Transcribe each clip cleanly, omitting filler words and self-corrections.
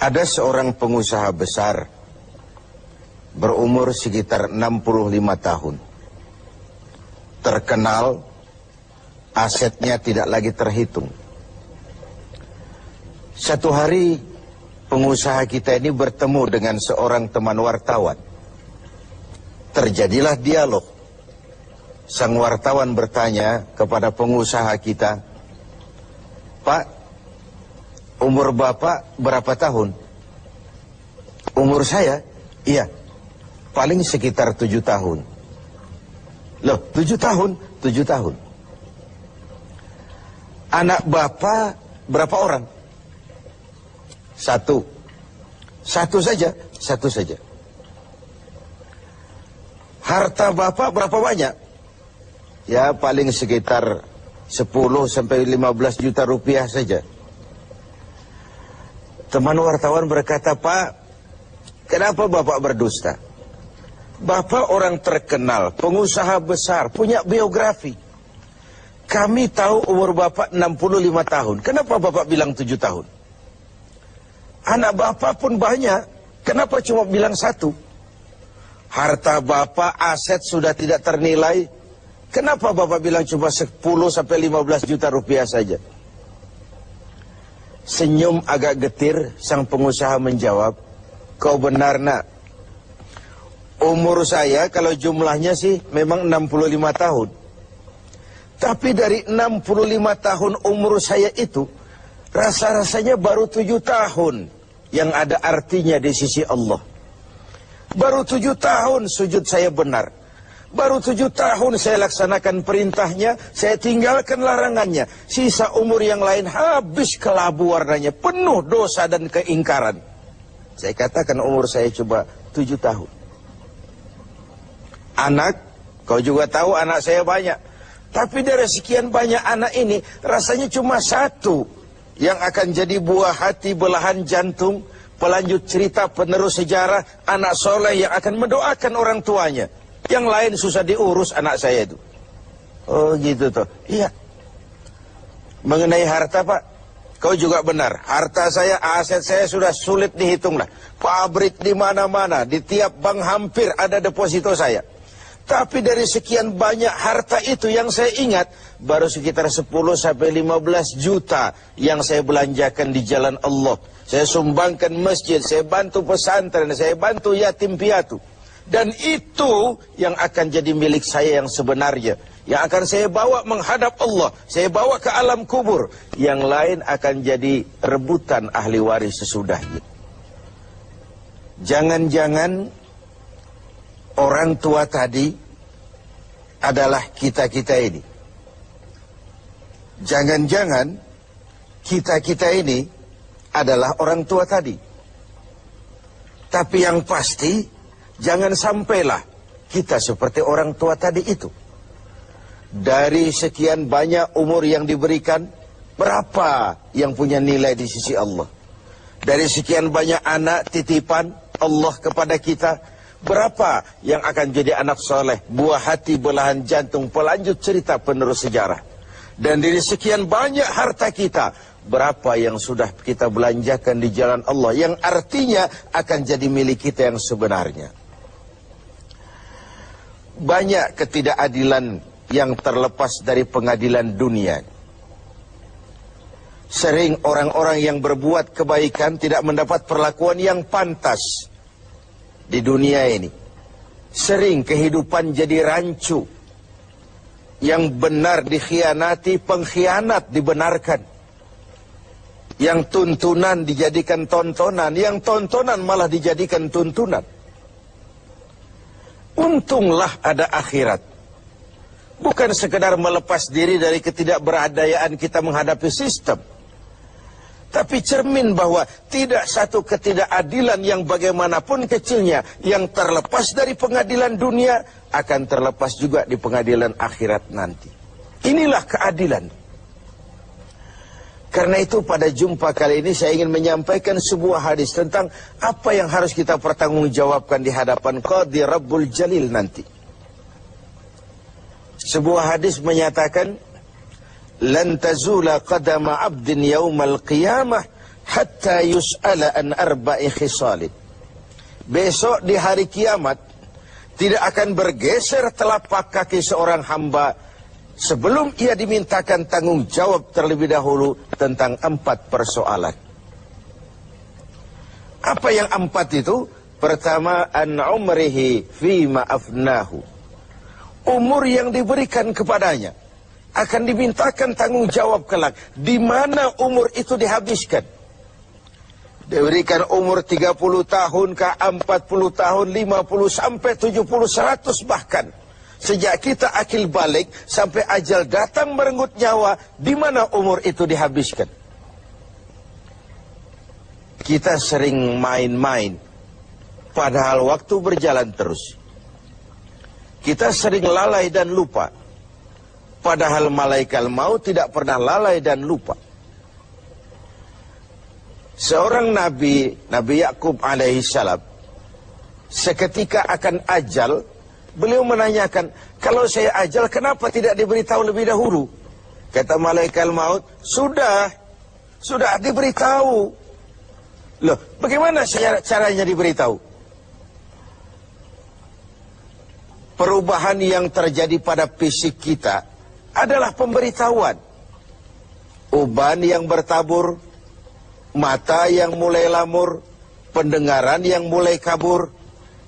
Ada seorang pengusaha besar berumur sekitar 65 tahun. Terkenal, asetnya tidak lagi terhitung. Satu hari pengusaha kita ini bertemu dengan seorang teman wartawan. Terjadilah dialog. Sang wartawan bertanya kepada pengusaha kita, "Pak, umur Bapak berapa tahun?" "Umur saya? Iya, paling sekitar 7 tahun. "Loh, 7 tahun? 7 tahun. "Anak Bapak berapa orang?" "Satu." "Satu saja?" "Satu saja." "Harta Bapak berapa banyak?" "Ya, paling sekitar 10 sampai 15 juta rupiah saja." Teman wartawan berkata, "Pak, kenapa Bapak berdusta? Bapak orang terkenal, pengusaha besar, punya biografi. Kami tahu umur Bapak 65 tahun. Kenapa Bapak bilang 7 tahun? Anak Bapak pun banyak. Kenapa cuma bilang 1? Harta Bapak, aset sudah tidak ternilai. Kenapa Bapak bilang cuma 10 sampai 15 juta rupiah saja?" Senyum agak getir, sang pengusaha menjawab, "Kau benar, Nak. Umur saya kalau jumlahnya sih memang 65 tahun. Tapi dari 65 tahun umur saya itu, rasa-rasanya baru 7 tahun yang ada artinya di sisi Allah. Baru 7 tahun sujud saya benar. Baru 7 tahun saya laksanakan perintahnya, saya tinggalkan larangannya. Sisa umur yang lain habis kelabu warnanya, penuh dosa dan keingkaran. Saya katakan umur saya coba 7 tahun. Anak, kau juga tahu anak saya banyak. Tapi dari sekian banyak anak ini, rasanya cuma 1 yang akan jadi buah hati, belahan jantung, pelanjut cerita, penerus sejarah, anak soleh yang akan mendoakan orang tuanya. Yang lain susah diurus anak saya itu." "Oh gitu toh." "Iya." "Mengenai harta, Pak, kau juga benar. Harta saya, aset saya sudah sulit dihitung lah. Pabrik di mana-mana, di tiap bank hampir ada deposito saya. Tapi dari sekian banyak harta itu yang saya ingat, baru sekitar 10 sampai 15 juta yang saya belanjakan di jalan Allah. Saya sumbangkan masjid, saya bantu pesantren, saya bantu yatim piatu. Dan itu yang akan jadi milik saya yang sebenarnya. Yang akan saya bawa menghadap Allah. Saya bawa ke alam kubur. Yang lain akan jadi rebutan ahli waris sesudahnya." Jangan-jangan orang tua tadi adalah kita-kita ini. Jangan-jangan kita-kita ini adalah orang tua tadi. Tapi yang pasti, jangan sampailah kita seperti orang tua tadi itu. Dari sekian banyak umur yang diberikan, berapa yang punya nilai di sisi Allah? Dari sekian banyak anak titipan Allah kepada kita, berapa yang akan jadi anak soleh, buah hati, belahan jantung, pelanjut cerita, penerus sejarah? Dan dari sekian banyak harta kita, berapa yang sudah kita belanjakan di jalan Allah, yang artinya akan jadi milik kita yang sebenarnya? Banyak ketidakadilan yang terlepas dari pengadilan dunia. Sering orang-orang yang berbuat kebaikan tidak mendapat perlakuan yang pantas di dunia ini. Sering kehidupan jadi rancu. Yang benar dikhianati, pengkhianat dibenarkan. Yang tuntunan dijadikan tontonan, yang tontonan malah dijadikan tuntunan. Untunglah ada akhirat. Bukan sekedar melepas diri dari ketidakberadayaan kita menghadapi sistem. Tapi cermin bahwa tidak satu ketidakadilan yang bagaimanapun kecilnya yang terlepas dari pengadilan dunia akan terlepas juga di pengadilan akhirat nanti. Inilah keadilan. Karena itu pada jumpa kali ini saya ingin menyampaikan sebuah hadis tentang apa yang harus kita pertanggungjawabkan di hadapan Qadhi Rabbul Jalil nanti. Sebuah hadis menyatakan, "Lan tazula qadama 'abdin yaumal qiyamah hatta yus'ala an arba'i khisalin. Besok di hari kiamat tidak akan bergeser telapak kaki seorang hamba sebelum ia dimintakan tanggung jawab terlebih dahulu tentang 4 persoalan. Apa yang 4 itu? Pertama, an umrihi fima afnahu. Umur yang diberikan kepadanya akan dimintakan tanggung jawab kelak. Di mana umur itu dihabiskan? Diberikan umur 30 tahun ke 40 tahun, 50 sampai 70, 100 bahkan. Sejak kita akil balik sampai ajal datang merenggut nyawa, di mana umur itu dihabiskan? Kita sering main-main, padahal waktu berjalan terus. Kita sering lalai dan lupa, padahal malaikat maut tidak pernah lalai dan lupa. Seorang Nabi Yakub alaihissalam, seketika akan ajal, beliau menanyakan, kalau saya ajal kenapa tidak diberitahu lebih dahulu? Kata malaikat maut, sudah diberitahu. Loh, bagaimana caranya diberitahu? Perubahan yang terjadi pada fisik kita adalah pemberitahuan. Uban yang bertabur, mata yang mulai lamur, pendengaran yang mulai kabur,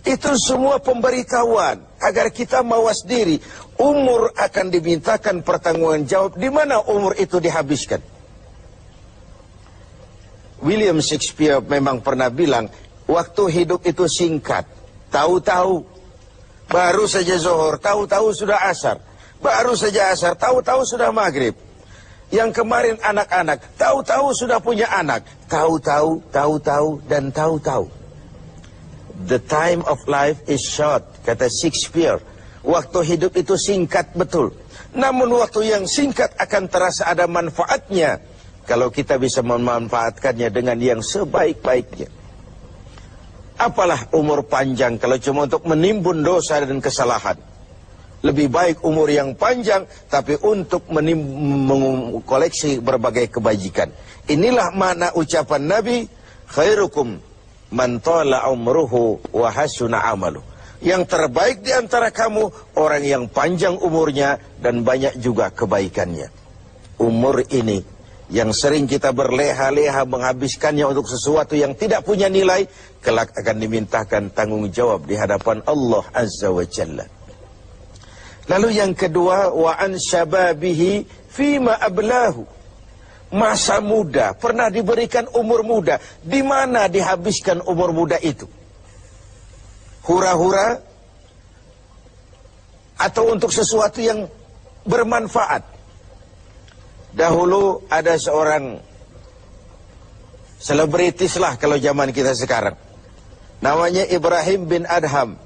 itu semua pemberitahuan agar kita mawas diri. Umur akan dimintakan pertanggungan jawab, di mana umur itu dihabiskan. William Shakespeare memang pernah bilang, waktu hidup itu singkat. Tahu-tahu baru saja zuhur, tahu-tahu sudah asar. Baru saja asar, tahu-tahu sudah maghrib. Yang kemarin anak-anak, tahu-tahu sudah punya anak. Tahu-tahu, dan tahu-tahu. The time of life is short, kata Shakespeare. Waktu hidup itu singkat betul. Namun waktu yang singkat akan terasa ada manfaatnya kalau kita bisa memanfaatkannya dengan yang sebaik-baiknya. Apalah umur panjang kalau cuma untuk menimbun dosa dan kesalahan. Lebih baik umur yang panjang tapi untuk mengkoleksi berbagai kebajikan. Inilah makna ucapan Nabi, khairukum man tala umruhu wa hasuna amalu. Yang terbaik di antara kamu orang yang panjang umurnya dan banyak juga kebaikannya. Umur ini yang sering kita berleha-leha menghabiskannya untuk sesuatu yang tidak punya nilai, kelak akan dimintakan tanggung jawab di hadapan Allah Azza wa Jalla. Lalu yang kedua, wa an syababihi fima ablahu. Masa muda, pernah diberikan umur muda, di mana dihabiskan umur muda itu? Hura-hura atau untuk sesuatu yang bermanfaat? Dahulu ada seorang selebritis lah kalau zaman kita sekarang. Namanya Ibrahim bin Adham.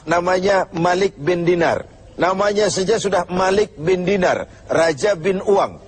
Namanya Malik bin Dinar. Namanya saja sudah Malik bin Dinar, Raja bin Uang.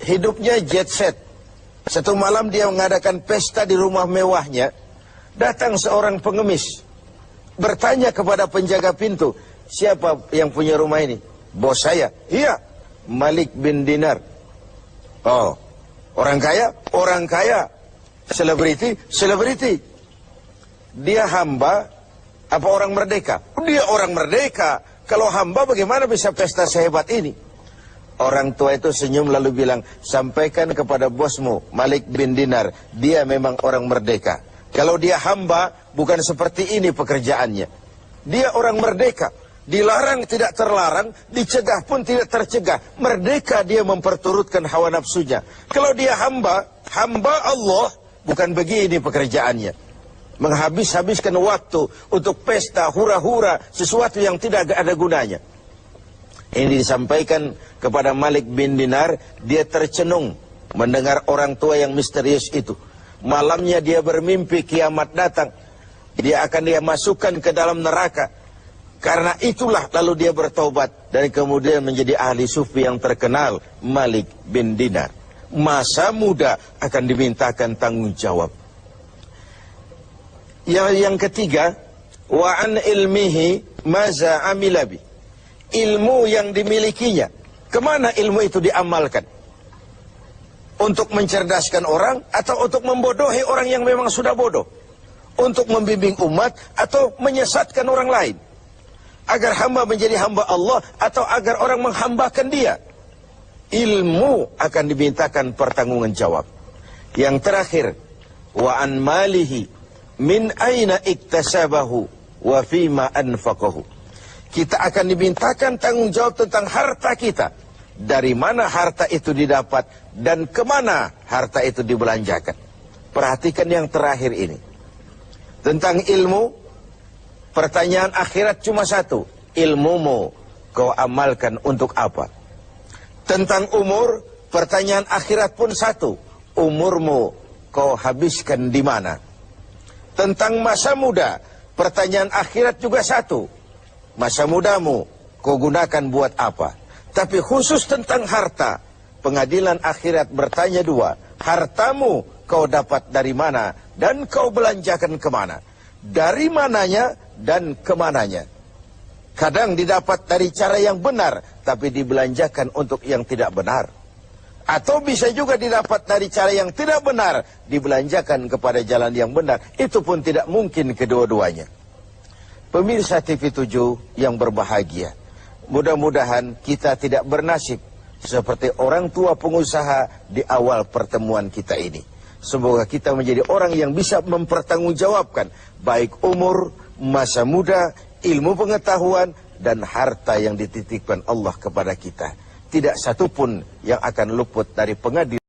Hidupnya jet set. Satu malam dia mengadakan pesta di rumah mewahnya. Datang seorang pengemis, bertanya kepada penjaga pintu, siapa yang punya rumah ini? Bos saya. Iya, Malik bin Dinar. Oh, orang kaya? Orang kaya. Selebriti? Selebriti. Dia hamba apa orang merdeka? Dia orang merdeka. Kalau hamba bagaimana bisa pesta sehebat ini? Orang tua itu senyum lalu bilang, sampaikan kepada bosmu Malik bin Dinar, dia memang orang merdeka. Kalau dia hamba, bukan seperti ini pekerjaannya. Dia orang merdeka. Dilarang tidak terlarang, dicegah pun tidak tercegah. Merdeka dia memperturutkan hawa nafsunya. Kalau dia hamba Allah, bukan begini pekerjaannya. Menghabiskan waktu untuk pesta, hura-hura, sesuatu yang tidak ada gunanya. Ini disampaikan kepada Malik bin Dinar, dia tercenung mendengar orang tua yang misterius itu. Malamnya dia bermimpi kiamat datang. Dia akan masukkan ke dalam neraka. Karena itulah lalu dia bertobat dan kemudian menjadi ahli sufi yang terkenal, Malik bin Dinar. Masa muda akan dimintakan tanggung jawab. Yang ketiga, wa an ilmihi maza amilabi. Ilmu yang dimilikinya, kemana ilmu itu diamalkan? Untuk mencerdaskan orang atau untuk membodohi orang yang memang sudah bodoh? Untuk membimbing umat atau menyesatkan orang lain? Agar hamba menjadi hamba Allah atau agar orang menghambakan dia? Ilmu akan dimintakan pertanggungan jawab. Yang terakhir, wa an malihi min aina iktasabahu wa fima anfaqahu. Kita akan dimintakan tanggung jawab tentang harta kita. Dari mana harta itu didapat dan kemana harta itu dibelanjakan. Perhatikan yang terakhir ini. Tentang ilmu, pertanyaan akhirat cuma satu. Ilmumu kau amalkan untuk apa? Tentang umur, pertanyaan akhirat pun satu. Umurmu kau habiskan di mana? Tentang masa muda, pertanyaan akhirat juga satu. Masa mudamu kau gunakan buat apa? Tapi khusus tentang harta, pengadilan akhirat bertanya dua. Hartamu kau dapat dari mana dan kau belanjakan kemana? Dari mananya dan kemananya? Kadang didapat dari cara yang benar, tapi dibelanjakan untuk yang tidak benar. Atau bisa juga didapat dari cara yang tidak benar, dibelanjakan kepada jalan yang benar. Itu pun tidak mungkin kedua-duanya. Pemirsa TV7 yang berbahagia, mudah-mudahan kita tidak bernasib seperti orang tua pengusaha di awal pertemuan kita ini. Semoga kita menjadi orang yang bisa mempertanggungjawabkan baik umur, masa muda, ilmu pengetahuan, dan harta yang dititipkan Allah kepada kita. Tidak satupun yang akan luput dari pengadilan.